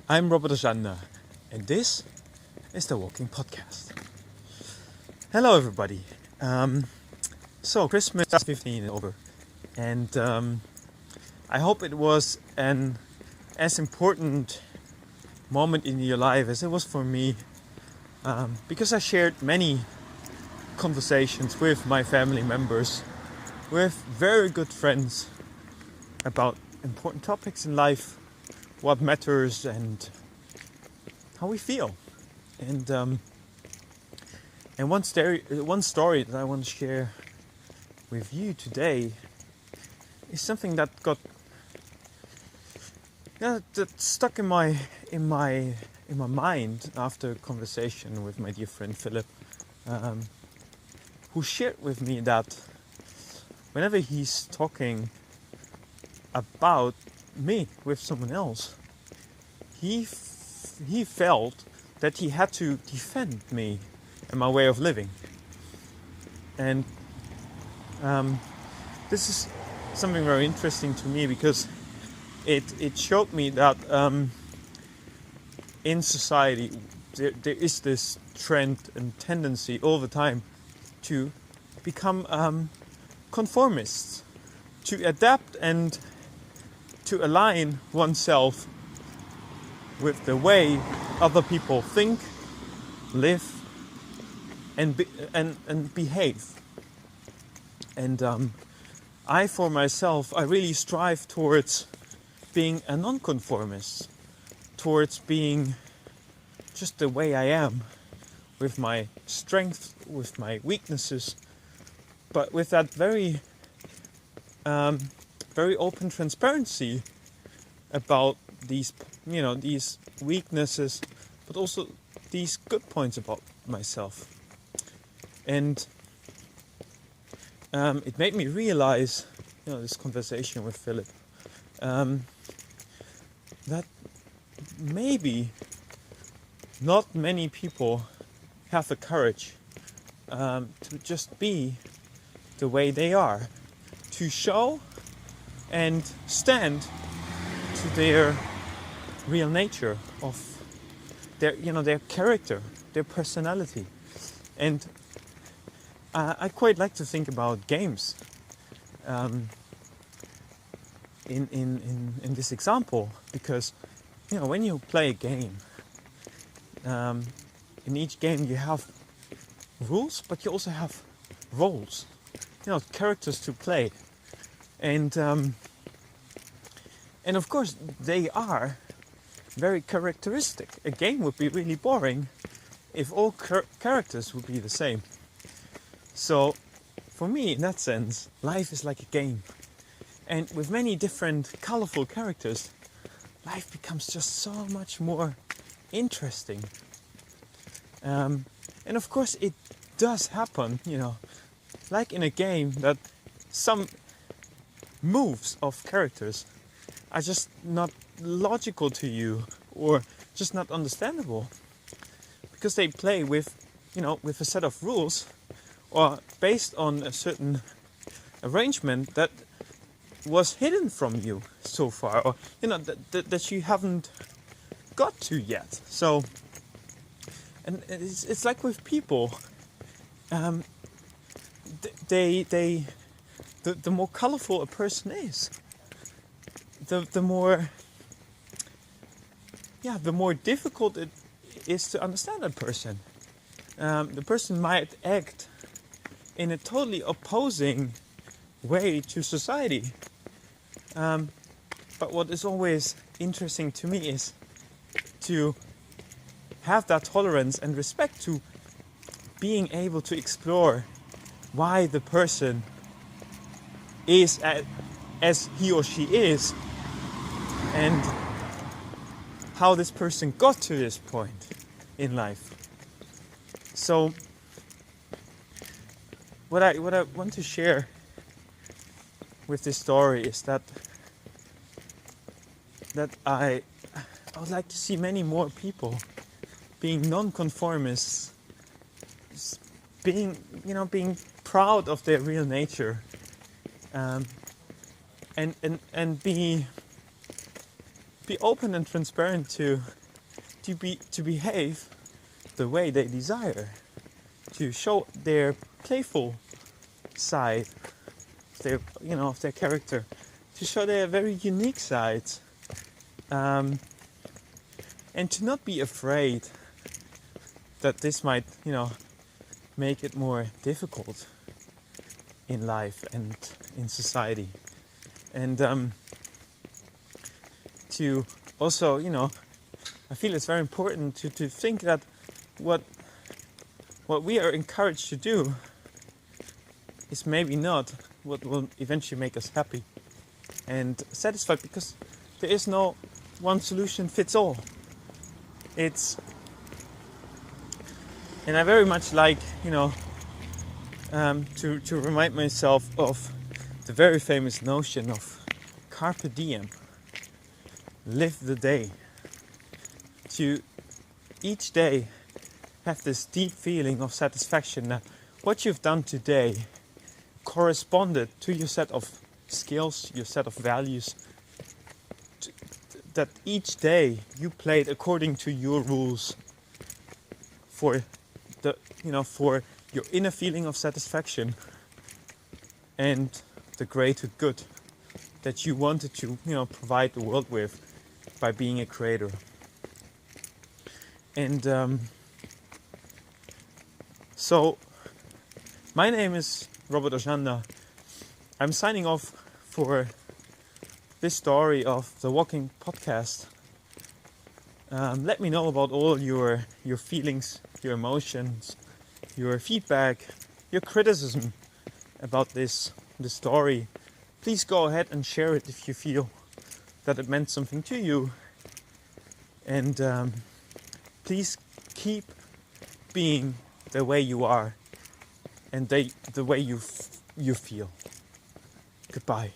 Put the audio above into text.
I'm Robert Ojanda, and this is the Walking Podcast. Hello, everybody. So Christmas 15 is over, and I hope it was an as important moment in your life as it was for me, because I shared many conversations with my family members, with very good friends about important topics in life, what matters, and how we feel. And one story that I want to share with you today is something that that stuck in my mind after a conversation with my dear friend Philip, who shared with me that whenever he's talking about me with someone else, he felt that he had to defend me and my way of living. And this is something very interesting to me because it showed me that in society there is this trend and tendency all the time to become conformists, to adapt and to align oneself with the way other people think, live, and behave. And I, for myself, I really strive towards being a nonconformist, towards being just the way I am, with my strengths, with my weaknesses, but with that very open transparency about these weaknesses, but also these good points about myself. And it made me realize, this conversation with Philip, that maybe not many people have the courage to just be the way they are, to show and stand to their real nature of their character, their personality. And I quite like to think about games in this example, because when you play a game, in each game you have rules, but you also have roles, characters to play, and of course they are very characteristic. A game would be really boring if all characters would be the same. So for me, in that sense, life is like a game, and with many different colorful characters, life becomes just so much more interesting. And of course it does happen, like in a game, that some moves of characters are just not logical to you, or just not understandable, because they play with a set of rules, or based on a certain arrangement that was hidden from you so far, or that you haven't got to yet. So, and it's like with people, the more colorful a person is, the more difficult it is to understand a person. The person might act in a totally opposing way to society. But what is always interesting to me is to have that tolerance and respect to being able to explore why the person is as he or she is, and how this person got to this point in life. So what I want to share with this story is that I would like to see many more people being non-conformists, being proud of their real nature, and be be open and transparent to behave the way they desire, to show their playful side, of their character, to show their very unique sides, and to not be afraid that this might, make it more difficult in life and in society, and to also, I feel it's very important to think that what we are encouraged to do is maybe not what will eventually make us happy and satisfied, because there is no one solution fits all. And I very much like, to remind myself of the very famous notion of carpe diem, live the day, to each day have this deep feeling of satisfaction that what you've done today corresponded to your set of skills, your set of values, that each day you played according to your rules for for your inner feeling of satisfaction and the greater good that you wanted to, provide the world with by being a creator. And so my name is Robert Ojanda. I'm signing off for this story of the Walking Podcast. Let me know about all your feelings, your emotions, your feedback, your criticism about this story. Please go ahead and share it if you feel that it meant something to you. And please keep being the way you are and the way you feel. Goodbye.